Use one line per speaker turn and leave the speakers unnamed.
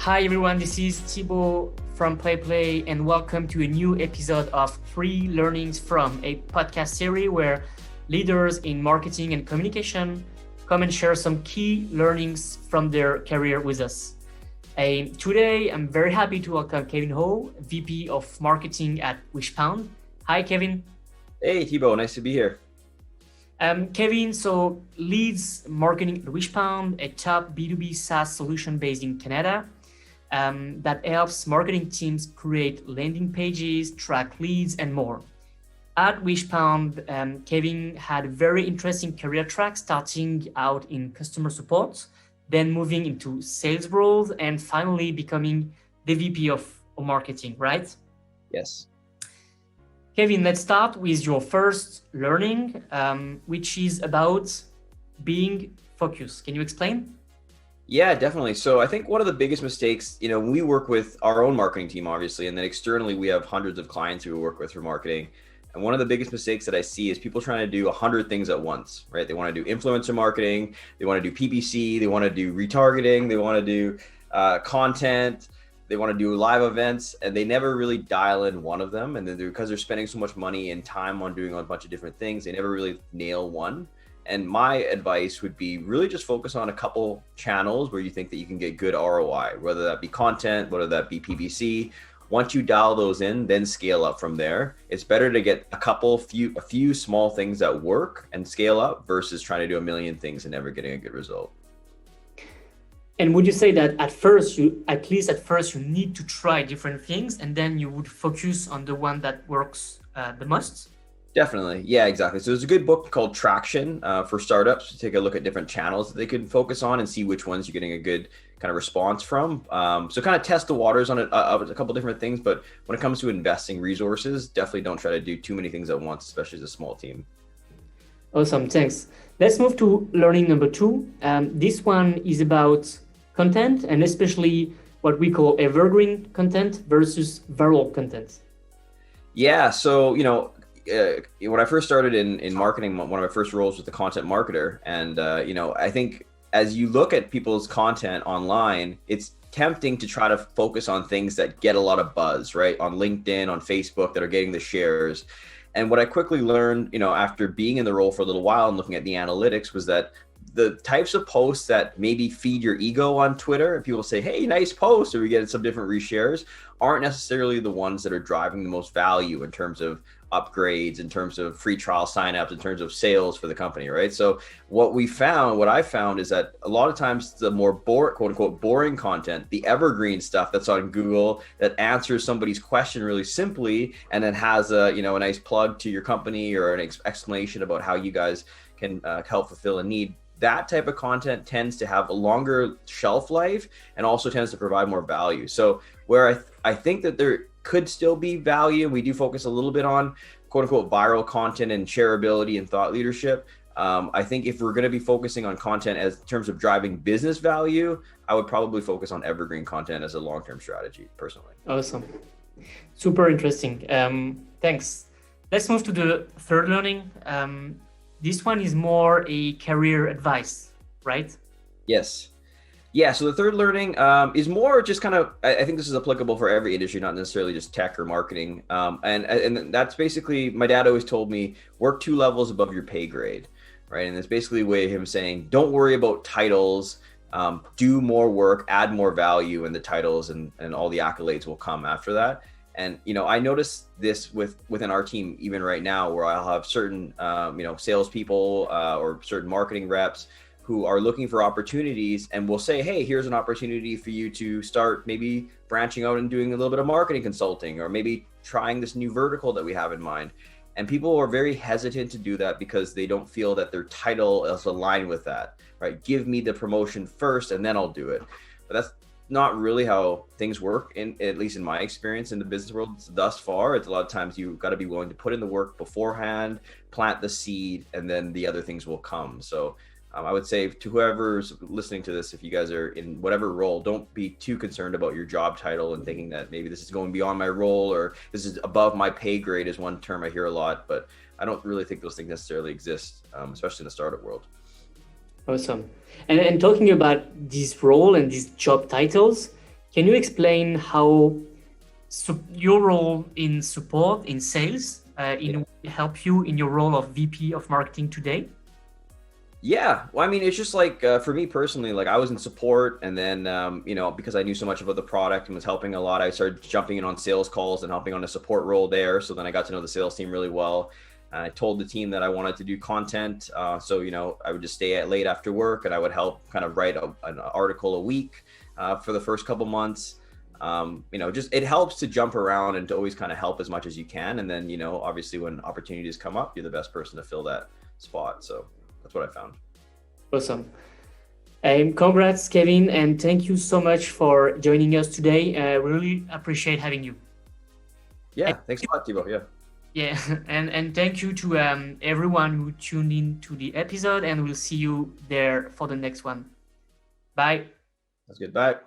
Hi everyone, this is Thibaut from PlayPlay and welcome to a new episode of Free Learnings From, a podcast series where leaders in marketing and communication come and share some key learnings from their career with us. Today, I'm very happy to welcome Kevin Ho, VP of Marketing at Wishpound. Hi, Kevin.
Hey, Thibaut, nice to be here.
Kevin, leads marketing at Wishpound, a top B2B SaaS solution based in Canada that helps marketing teams create landing pages, track leads, and more. At Wishpound, Kevin had a very interesting career track, starting out in customer support, then moving into sales roles, and finally becoming the VP of marketing, right?
Yes.
Kevin, let's start with your first learning, which is about being focused. Can you explain?
Yeah, definitely. So I think one of the biggest mistakes, we work with our own marketing team, obviously, and then externally, we have hundreds of clients who we work with for marketing. And one of the biggest mistakes that I see is people trying to do 100 things at once, right? They want to do influencer marketing, they want to do PPC, they want to do retargeting, they want to do content, they want to do live events, and they never really dial in one of them. And then because they're spending so much money and time on doing a bunch of different things, they never really nail one. And my advice would be really just focus on a couple channels where you think that you can get good ROI, whether that be content, whether that be PPC. Once you dial those in, then scale up from there. It's better to get a few small things that work and scale up versus trying to do a million things and never getting a good result.
And would you say that at first, you need to try different things and then you would focus on the one that works the most?
Definitely. Yeah, exactly. So there's a good book called Traction for startups to take a look at different channels that they can focus on and see which ones you're getting a good kind of response from. So kind of test the waters on a couple different things. But when it comes to investing resources, definitely don't try to do too many things at once, especially as a small team.
Awesome. Thanks. Let's move to learning number 2. This one is about content and especially what we call evergreen content versus viral content.
Yeah. So, when I first started in marketing, one of my first roles was the content marketer. And, I think as you look at people's content online, it's tempting to try to focus on things that get a lot of buzz, right? On LinkedIn, on Facebook, that are getting the shares. And what I quickly learned, after being in the role for a little while and looking at the analytics was that the types of posts that maybe feed your ego on Twitter and people say, hey, nice post, or we get some different reshares, aren't necessarily the ones that are driving the most value in terms of upgrades, in terms of free trial signups, in terms of sales for the company, right? So what I found is that a lot of times the more quote unquote boring content, the evergreen stuff that's on Google that answers somebody's question really simply and then has a nice plug to your company or an explanation about how you guys can help fulfill a need. That type of content tends to have a longer shelf life and also tends to provide more value. So where I think that there could still be value, we do focus a little bit on quote unquote viral content and shareability and thought leadership. I think if we're going to be focusing on content as in terms of driving business value, I would probably focus on evergreen content as a long-term strategy personally.
Awesome. Super interesting. Thanks. Let's move to the third learning. This one is more a career advice, right?
Yes. Yeah, so the third learning is more just kind of, I think this is applicable for every industry, not necessarily just tech or marketing. And that's basically, my dad always told me, work 2 levels above your pay grade, right? And it's basically a way of him saying, don't worry about titles, do more work, add more value, and the titles and all the accolades will come after that. And, I notice this within our team, even right now, where I'll have certain, salespeople or certain marketing reps who are looking for opportunities and will say, hey, here's an opportunity for you to start maybe branching out and doing a little bit of marketing consulting, or maybe trying this new vertical that we have in mind. And people are very hesitant to do that because they don't feel that their title is aligned with that, right? Give me the promotion first and then I'll do it. But that's not really how things work, at least in my experience in the business world thus far. It's a lot of times you've got to be willing to put in the work beforehand, plant the seed, and then the other things will come. So I would say to whoever's listening to this, if you guys are in whatever role, don't be too concerned about your job title and thinking that maybe this is going beyond my role or this is above my pay grade is one term I hear a lot, but I don't really think those things necessarily exist, especially in the startup world.
Awesome. And talking about this role and these job titles, Can you explain how your role in support in sales help you in your role of VP of marketing today?
Yeah, well, I mean, it's just like for me personally, like I was in support, and then because I knew so much about the product and was helping a lot, I started jumping in on sales calls and helping on a support role there. So then I got to know the sales team really well. I told the team that I wanted to do content, so I would just stay at late after work, and I would help kind of write an article a week for the first couple months. Just it helps to jump around and to always kind of help as much as you can, and then obviously when opportunities come up, you're the best person to fill that spot. So that's what I found.
Awesome. Congrats, Kevin, and thank you so much for joining us today. Really appreciate having you.
Yeah, thanks a lot, Thibaut. Yeah.
Yeah, and thank you to everyone who tuned in to the episode, and we'll see you there for the next one. Bye.
That's good. Bye.